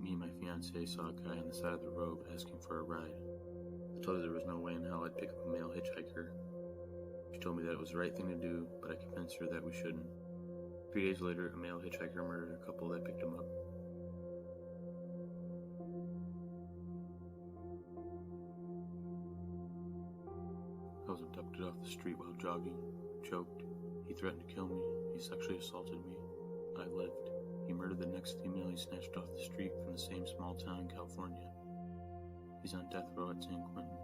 me and my fiancée saw a guy on the side of the road asking for a ride. I told her there was no way in hell I'd pick up a male hitchhiker. She told me that it was the right thing to do, but I convinced her that we shouldn't. 3 days later, a male hitchhiker murdered a couple that picked him up. I was abducted off the street while jogging, choked. He threatened to kill me. He sexually assaulted me. I lived. He murdered the next female he snatched off the street from the same small town in California. He's on death row at San Quentin.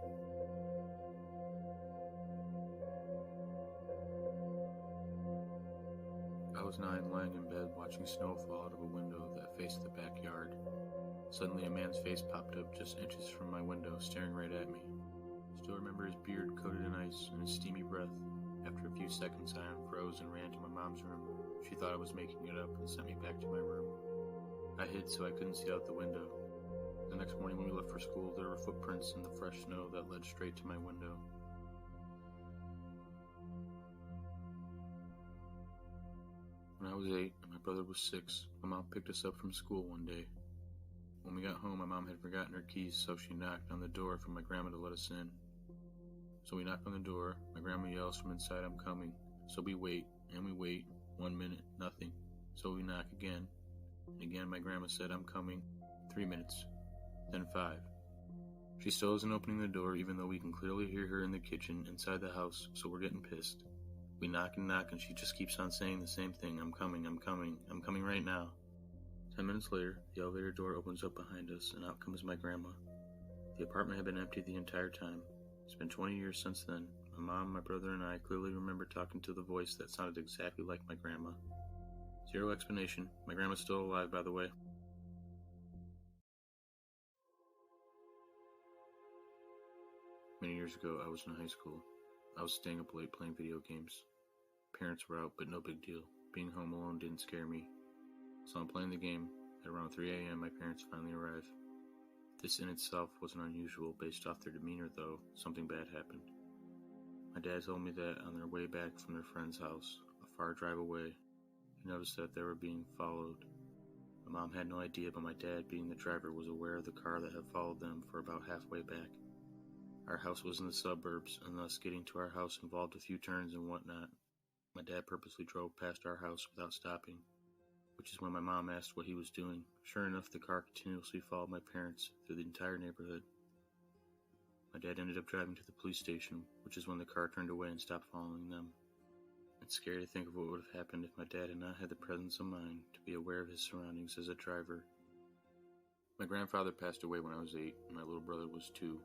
I was 9, lying in bed watching snow fall out of a window that faced the backyard. Suddenly a man's face popped up just inches from my window, staring right at me. Still remember his beard coated in ice and his steamy breath. After a few seconds, I unfroze and ran to my mom's room. She thought I was making it up and sent me back to my room. I hid so I couldn't see out the window. The next morning when we left for school, there were footprints in the fresh snow that led straight to my window. When I was 8 and my brother was 6, my mom picked us up from school one day. When we got home, my mom had forgotten her keys, so she knocked on the door for my grandma to let us in. So we knock on the door, my grandma yells from inside, "I'm coming." So we wait, and we wait, 1 minute, nothing. So we knock again, and again my grandma said, "I'm coming." 3 minutes, then 5. She still isn't opening the door, even though we can clearly hear her in the kitchen, inside the house, so we're getting pissed. We knock, and she just keeps on saying the same thing, "I'm coming, I'm coming, I'm coming right now." 10 minutes later, the elevator door opens up behind us, and out comes my grandma. The apartment had been empty the entire time. It's been 20 years since then. My mom, my brother, and I clearly remember talking to the voice that sounded exactly like my grandma. Zero explanation. My grandma's still alive, by the way. Many years ago, I was in high school. I was staying up late playing video games. Parents were out, but no big deal. Being home alone didn't scare me. So I'm playing the game. At around 3 a.m., my parents finally arrive. This in itself wasn't unusual. Based off their demeanor, though, something bad happened. My dad told me that on their way back from their friend's house, a far drive away, he noticed that they were being followed. My mom had no idea, but my dad, being the driver, was aware of the car that had followed them for about halfway back. Our house was in the suburbs, and thus getting to our house involved a few turns and whatnot. My dad purposely drove past our house without stopping, which is when my mom asked what he was doing. Sure enough, the car continuously followed my parents through the entire neighborhood. My dad ended up driving to the police station, which is when the car turned away and stopped following them. It's scary to think of what would have happened if my dad had not had the presence of mind to be aware of his surroundings as a driver. My grandfather passed away when I was 8, and my little brother was 2.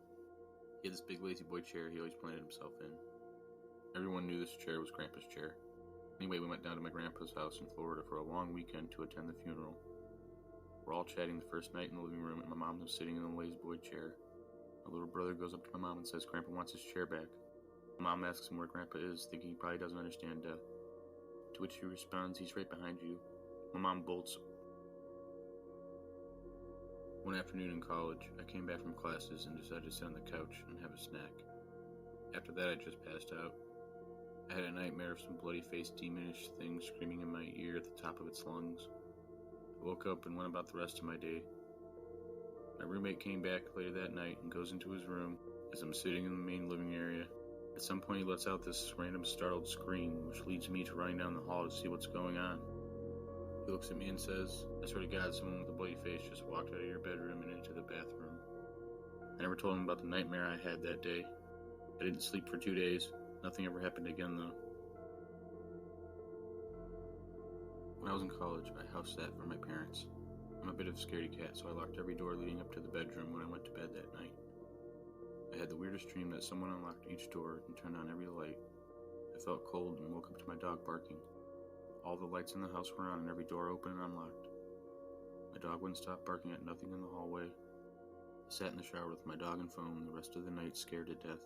He had this big lazy boy chair he always planted himself in. Everyone knew this chair was Grandpa's chair. Anyway, we went down to my grandpa's house in Florida for a long weekend to attend the funeral. We're all chatting the first night in the living room, and my mom was sitting in the lazy boy chair. My little brother goes up to my mom and says Grandpa wants his chair back. My mom asks him where Grandpa is, thinking he probably doesn't understand death. To which he responds, "He's right behind you." My mom bolts. One afternoon in college, I came back from classes and decided to sit on the couch and have a snack. After that, I just passed out. I had a nightmare of some bloody-faced demonish thing screaming in my ear at the top of its lungs. I woke up and went about the rest of my day. My roommate came back later that night and goes into his room as I'm sitting in the main living area. At some point, he lets out this random startled scream, which leads me to running down the hall to see what's going on. He looks at me and says, "I swear to God, someone with a bloody face just walked out of your bedroom and into the bathroom." I never told him about the nightmare I had that day. I didn't sleep for 2 days. Nothing ever happened again, though. When I was in college, I house sat for my parents. I'm a bit of a scaredy cat, so I locked every door leading up to the bedroom when I went to bed that night. I had the weirdest dream that someone unlocked each door and turned on every light. I felt cold and woke up to my dog barking. All the lights in the house were on and every door open and unlocked. My dog wouldn't stop barking at nothing in the hallway. I sat in the shower with my dog and phone the rest of the night, scared to death.